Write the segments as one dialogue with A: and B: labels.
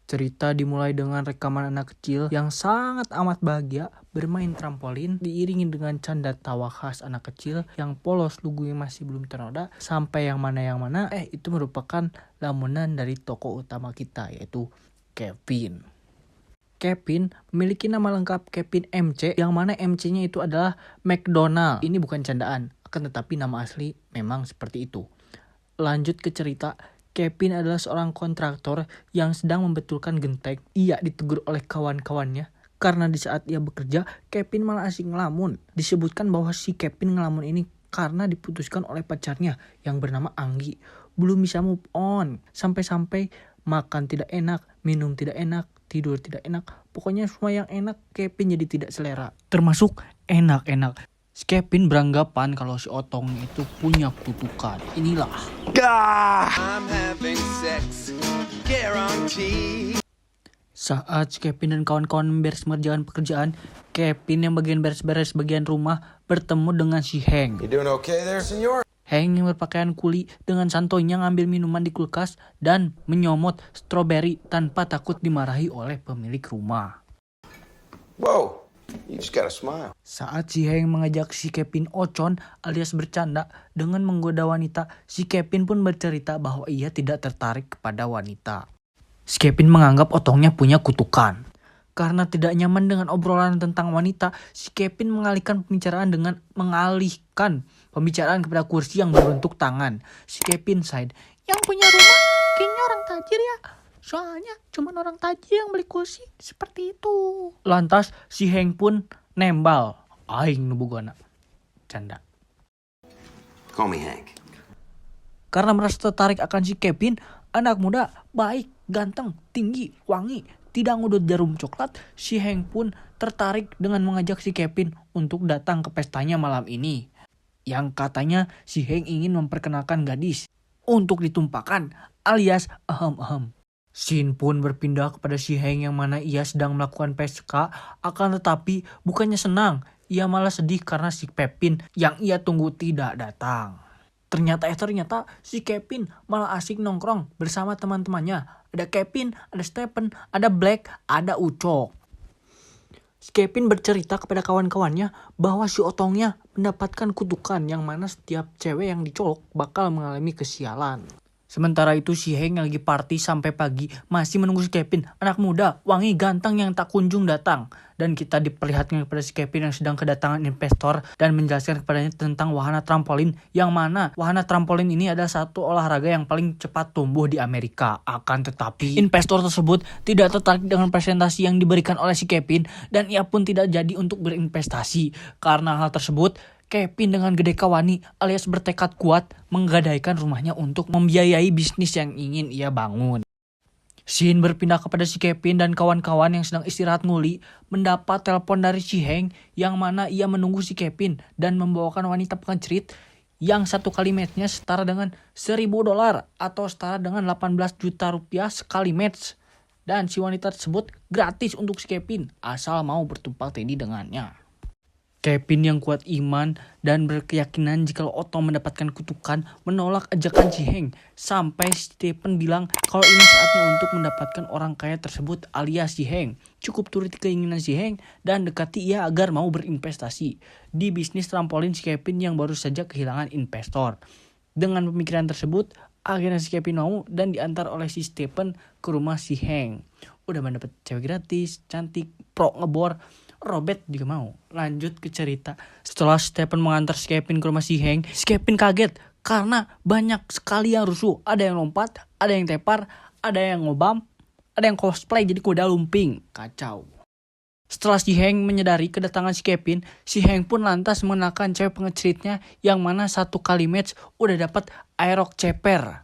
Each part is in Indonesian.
A: Cerita dimulai dengan rekaman anak kecil yang sangat amat bahagia bermain trampolin diiringi dengan canda tawa khas anak kecil yang polos lugunya masih belum ternoda sampai yang mana itu merupakan lamunan dari tokoh utama kita yaitu Kevin. Kevin memiliki nama lengkap Kevin MC yang mana MC-nya itu adalah McDonald. Ini bukan candaan, akan tetapi nama asli memang seperti itu. Lanjut ke cerita. Kevin adalah seorang kontraktor yang sedang membetulkan genteng. Ia ditegur oleh kawan-kawannya karena di saat ia bekerja, Kevin malah asik ngelamun. Disebutkan bahwa si Kevin ngelamun ini karena diputuskan oleh pacarnya yang bernama Anggi. Belum bisa move on. Sampai-sampai makan tidak enak, minum tidak enak, tidur tidak enak. Pokoknya semua yang enak Kevin jadi tidak selera. Termasuk enak-enak. Kevin beranggapan kalau si Otong itu punya kutukan. Inilah.
B: I'm having sex, guarantee.
A: Saat Kevin dan kawan-kawan memberes mengerjakan pekerjaan, Kevin yang bagian beres-beres bagian rumah bertemu dengan si Hank.
B: You doing okay there, senor?
A: Hank yang berpakaian kuli dengan santoynya ngambil minuman di kulkas dan menyomot stroberi tanpa takut dimarahi oleh pemilik rumah.
B: Whoa, you just gotta smile.
A: Saat si Hank mengajak si Kevin ocon alias bercanda dengan menggoda wanita, si Kevin pun bercerita bahwa ia tidak tertarik kepada wanita. Si Kevin menganggap Otongnya punya kutukan. Karena tidak nyaman dengan obrolan tentang wanita, si Kevin mengalihkan pembicaraan kepada kursi yang berbentuk tangan. Si Kevin sighed, "Yang punya rumah kayaknya orang tajir ya. Soalnya cuma orang tajir yang beli kursi seperti itu." Lantas si Hank pun nembal. Aing nu bogona. Canda.
B: Call me Hank.
A: Karena merasa tertarik akan si Kevin, anak muda, baik, ganteng, tinggi, wangi, tidak ngudut jarum coklat, si Hank pun tertarik dengan mengajak si Kevin untuk datang ke pestanya malam ini. Yang katanya si Hank ingin memperkenalkan gadis untuk ditumpahkan alias ahem. Scene pun berpindah kepada si Hank yang mana ia sedang melakukan PSK, akan tetapi bukannya senang, ia malah sedih karena si Kevin yang ia tunggu tidak datang. Ternyata si Kevin malah asik nongkrong bersama teman-temannya. Ada Kevin, ada Stephen, ada Black, ada Ucok. Si Kevin bercerita kepada kawan-kawannya bahwa si Otongnya mendapatkan kutukan yang mana setiap cewek yang dicolok bakal mengalami kesialan. Sementara itu si Hank yang lagi party sampai pagi masih menunggu si Kevin, anak muda, wangi, ganteng yang tak kunjung datang. Dan kita diperlihatkan kepada si Kevin yang sedang kedatangan investor dan menjelaskan kepadanya tentang wahana trampolin, yang mana wahana trampolin ini adalah satu olahraga yang paling cepat tumbuh di Amerika. Akan tetapi investor tersebut tidak tertarik dengan presentasi yang diberikan oleh si Kevin dan ia pun tidak jadi untuk berinvestasi. Karena hal tersebut, Kevin dengan gede kawani alias bertekad kuat menggadaikan rumahnya untuk membiayai bisnis yang ingin ia bangun. Scene berpindah kepada si Kevin dan kawan-kawan yang sedang istirahat nguli mendapat telepon dari si Hank yang mana ia menunggu si Kevin dan membawakan wanita pengecerit yang satu kali matchnya setara dengan $1,000 atau setara dengan 18 juta rupiah sekali match. Dan si wanita tersebut gratis untuk si Kevin asal mau bertumpang tindih dengannya. Kevin yang kuat iman dan berkeyakinan jika Otong mendapatkan kutukan menolak ajakan si Hank. Sampai Stephen bilang kalau ini saatnya untuk mendapatkan orang kaya tersebut alias si Hank. Cukup turuti keinginan si Hank dan dekati ia agar mau berinvestasi di bisnis trampolin si Kevin yang baru saja kehilangan investor. Dengan pemikiran tersebut, akhirnya si Kevin mau dan diantar oleh si Stephen ke rumah si Hank. Udah mendapat cewek gratis, cantik, pro ngebor, Robert juga mau. Lanjut ke cerita. Setelah Stephen mengantar si Kevin ke rumah si Hank, si Kevin kaget karena banyak sekali yang rusuh. Ada yang lompat, ada yang tepar, ada yang ngobam, ada yang cosplay jadi kuda lumping. Kacau. Setelah si Hank menyadari kedatangan si Kevin, si Hank pun lantas mengenakan cewek pengeceritnya yang mana satu kali match udah dapat aerok ceper.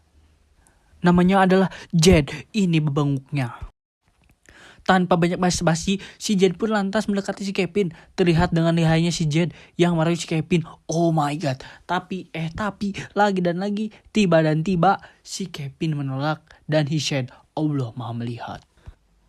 A: Namanya adalah Jed. Ini bebanguknya. Tanpa banyak basa-basi, si Jed pun lantas mendekati si Kevin. Terlihat dengan lihainya si Jed yang marahi si Kevin. Oh my god. Tapi lagi dan lagi, tiba si Kevin menolak dan he said, Allah maha melihat.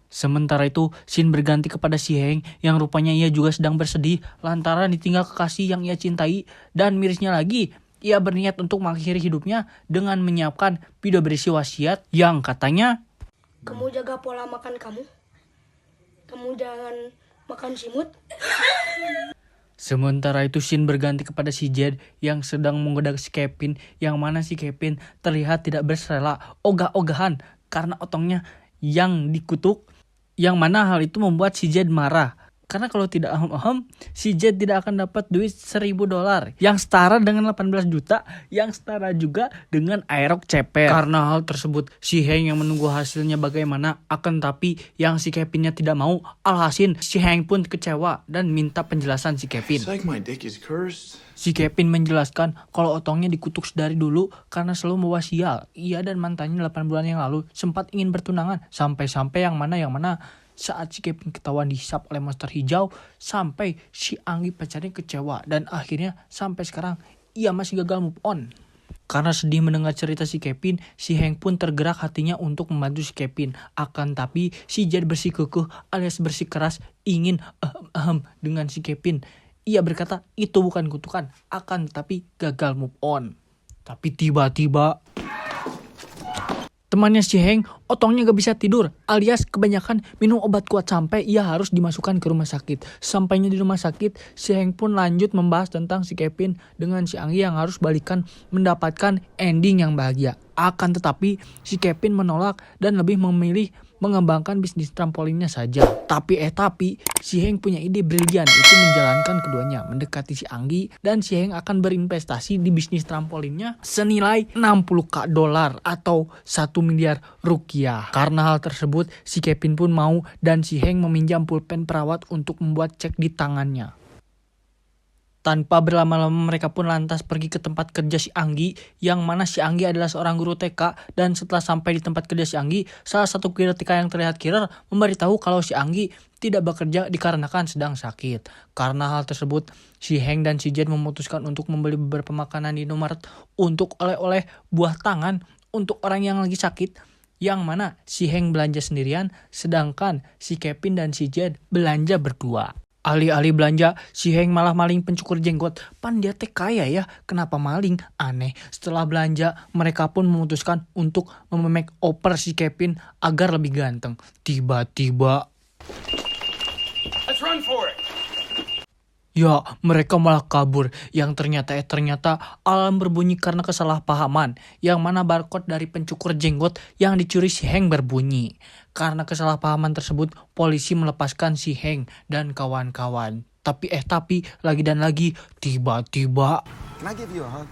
A: Sementara itu, scene berganti kepada si Hank yang rupanya ia juga sedang bersedih lantaran ditinggal kekasih yang ia cintai. Dan mirisnya lagi, ia berniat untuk mengakhiri hidupnya dengan menyiapkan video berisi wasiat yang katanya,
C: Kamu jaga pola makan kamu. Kamu jangan makan simut.
A: Sementara itu Shin berganti kepada si Jed yang sedang menggoda si Kevin, yang mana si Kevin terlihat tidak bersela ogah-ogahan karena otongnya yang dikutuk, yang mana hal itu membuat si Jed marah. Karena kalau tidak ahem-ahem, si Jed tidak akan dapat duit $1.000 yang setara dengan 18 juta, yang setara juga dengan Aerox ceper. Karena hal tersebut, si Hank yang menunggu hasilnya bagaimana, akan tapi yang si Kevinnya tidak mau. Alhasil si Hank pun kecewa dan minta penjelasan si Kevin.
D: It's like my dick is cursed.
A: Si Kevin menjelaskan kalau otongnya dikutuk dari dulu karena selalu membawa sial. Ia dan mantannya 8 bulan yang lalu sempat ingin bertunangan, sampai-sampai yang mana saat si Kevin ketahuan dihisap oleh monster hijau, sampai si Anggi pacarnya kecewa dan akhirnya sampai sekarang ia masih gagal move on. Karena sedih mendengar cerita si Kevin, si Hank pun tergerak hatinya untuk membantu si Kevin. Akan tapi si Jed bersikukuh alias bersikeras ingin dengan si Kevin. Ia berkata itu bukan kutukan, akan tapi gagal move on. Tapi tiba-tiba temannya si Hank otongnya gak bisa tidur alias kebanyakan minum obat kuat sampai ia harus dimasukkan ke rumah sakit. Sampainya di rumah sakit, si Hank pun lanjut membahas tentang si Kevin dengan si Anggi yang harus balikan mendapatkan ending yang bahagia. Akan tetapi si Kevin menolak dan lebih memilih mengembangkan bisnis trampolinnya saja. Tapi si Hank punya ide brilian, itu menjalankan keduanya, mendekati si Anggi dan si Hank akan berinvestasi di bisnis trampolinnya senilai $60 atau 1 miliar rupiah. Karena hal tersebut, si Kevin pun mau dan si Hank meminjam pulpen perawat untuk membuat cek di tangannya. Tanpa berlama-lama mereka pun lantas pergi ke tempat kerja si Anggi, yang mana si Anggi adalah seorang guru TK. Dan setelah sampai di tempat kerja si Anggi, salah satu kurir TK yang terlihat killer memberitahu kalau si Anggi tidak bekerja dikarenakan sedang sakit. Karena hal tersebut, si Hank dan si Jed memutuskan untuk membeli beberapa makanan di Indomaret untuk oleh-oleh buah tangan untuk orang yang lagi sakit, yang mana si Hank belanja sendirian, sedangkan si Kevin dan si Jed belanja berdua. Alih-alih belanja, si Hank malah maling pencukur jenggot. Pan dia teh kaya ya, kenapa maling? Aneh. Setelah belanja, mereka pun memutuskan untuk memek oper si Kevin agar lebih ganteng. Tiba-tiba,
D: Let's run for it.
A: ya, mereka malah kabur. Yang ternyata alarm berbunyi karena kesalahpahaman. Yang mana barcode dari pencukur jenggot yang dicuri si Hank berbunyi. Karena kesalahpahaman tersebut, polisi melepaskan si Hank dan kawan-kawan. Tapi lagi dan lagi, tiba-tiba,
B: Can I give you a hug?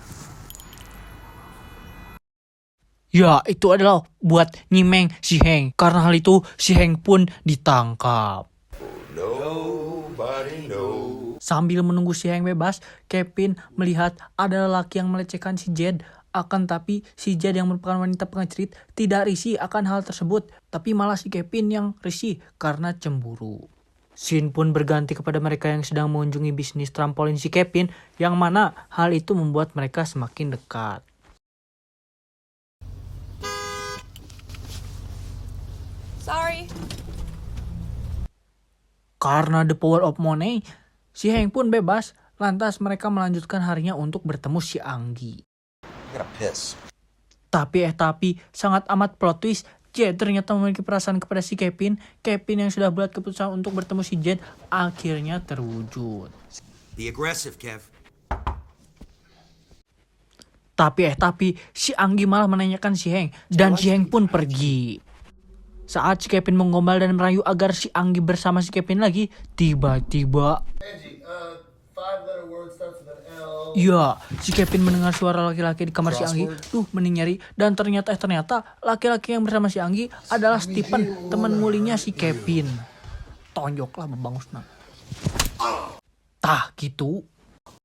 A: ya, itu adalah buat nyimeng si Hank. Karena hal itu, si Hank pun ditangkap.
B: Nobody knows.
A: Sambil menunggu si Hank bebas, Kevin melihat ada lelaki yang melecehkan si Jed. Akan tapi si Jed yang merupakan wanita pengecerit tidak risih akan hal tersebut. Tapi malah si Kevin yang risih karena cemburu. Scene pun berganti kepada mereka yang sedang mengunjungi bisnis trampolin si Kevin, yang mana hal itu membuat mereka semakin dekat.
E: Sorry.
A: Karena the power of money, si Hank pun bebas. Lantas mereka melanjutkan harinya untuk bertemu si Anggi.
B: I gotta piss.
A: Tapi sangat amat plot twist. Jed ternyata memiliki perasaan kepada si Kevin. Kevin yang sudah buat keputusan untuk bertemu si Jed akhirnya terwujud.
B: Be aggressive, Kev.
A: Tapi si Anggi malah menanyakan si Hank dan si Hank pun pergi. Saat si Kevin menggombal dan merayu agar si Anggi bersama si Kevin lagi, tiba-tiba, ya, si Kevin mendengar suara laki-laki di kamar si Anggi. Mending nyari. Dan ternyata laki-laki yang bersama si Anggi adalah Stephen, teman mulinya si Kevin. Tonjoklah babangusna. Tah gitu.